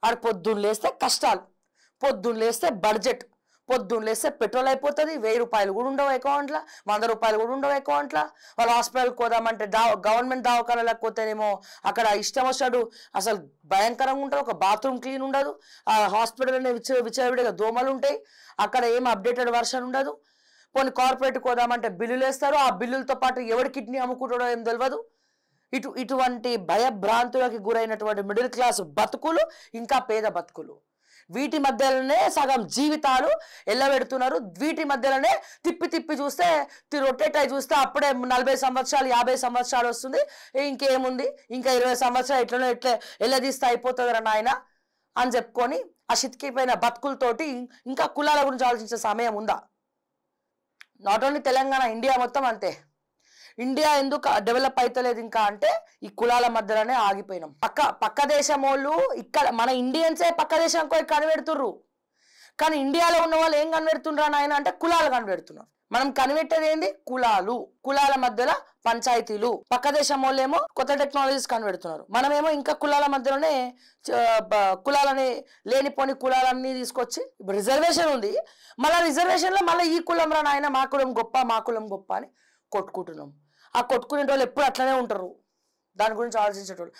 ఆడ పొద్దున్న లేస్తే కష్టాలు, పొద్దున్న లేస్తే బడ్జెట్, పొద్దున్న లేస్తే పెట్రోల్ అయిపోతుంది, 1000 రూపాయలు కూడా ఉండవు అకౌంట్లో, 100 రూపాయలు కూడా ఉండవు అకౌంట్లో. వాళ్ళు హాస్పిటల్కి పోదామంటే గవర్నమెంట్ దవాఖానలకు పోతేనేమో అక్కడ ఇష్టం వచ్చాడు, అసలు భయంకరంగా ఉంటుంది. ఒక బాత్రూమ్ క్లీన్ ఉండదు, ఆ హాస్పిటల్ అనే విచ్చలవిడిగా దోమలు ఉంటాయి, అక్కడ ఏం అప్డేటెడ్ వర్షన్ ఉండదు. కొన్ని కార్పొరేట్కి పోదామంటే బిల్లులు వేస్తారు, ఆ బిల్లులతో పాటు ఎవరి కిడ్నీ అమ్ముకుంటాడో ఏం తెలియదు. ఇటువంటి భయభ్రాంతులకి గురైనటువంటి మిడిల్ క్లాస్ బతుకులు, ఇంకా పేద బతుకులు, వీటి మధ్యలోనే సగం జీవితాలు ఎల్లబెడుతున్నారు. వీటి మధ్యలోనే తిప్పి తిప్పి చూస్తే, రొటేట్ అయి చూస్తే అప్పుడే 40 సంవత్సరాలు 50 సంవత్సరాలు వస్తుంది. ఇంకేముంది, ఇంకా 20 సంవత్సరాలు ఎట్లనో ఎల్లదీస్తే అయిపోతుందిరా నాయన అని చెప్పుకొని ఆ చితికిపోయిన బతుకులతోటి ఇంకా కులాల గురించి ఆలోచించే సమయం ఉందా? నాట్ ఓన్లీ తెలంగాణ, ఇండియా మొత్తం అంతే. ఇండియా ఎందుకు డెవలప్ అవుతలేదు ఇంకా అంటే ఈ కులాల మధ్యలోనే ఆగిపోయినాం. పక్క దేశం వాళ్ళు ఇక్కడ మన ఇండియన్సే పక్క దేశానికి పోయి కనిపెడుతుర్రు, కానీ ఇండియాలో ఉన్న వాళ్ళు ఏం కనిపెడుతుండ్రా నాయన అంటే కులాలు కనిపెడుతున్నారు. మనం కనిపెట్టేది ఏంది? కులాల మధ్యలో పంచాయతీలు. పక్క దేశం వాళ్ళు ఏమో కొత్త టెక్నాలజీస్ కనిపెడుతున్నారు, మనమేమో ఇంకా కులాల మధ్యలోనే కులాలని లేనిపోని కులాలన్నీ తీసుకొచ్చి ఇప్పుడు రిజర్వేషన్ ఉంది, మళ్ళీ రిజర్వేషన్లో మళ్ళీ ఈ కులం రా నాయన, మా కులం గొప్ప మా కులం గొప్ప అని కొట్టుకుంటున్నాం. ఆ కొట్టుకునే వాళ్ళు ఎప్పుడు అట్లనే ఉంటారు, దాని గురించి ఆలోచించేటోళ్ళు.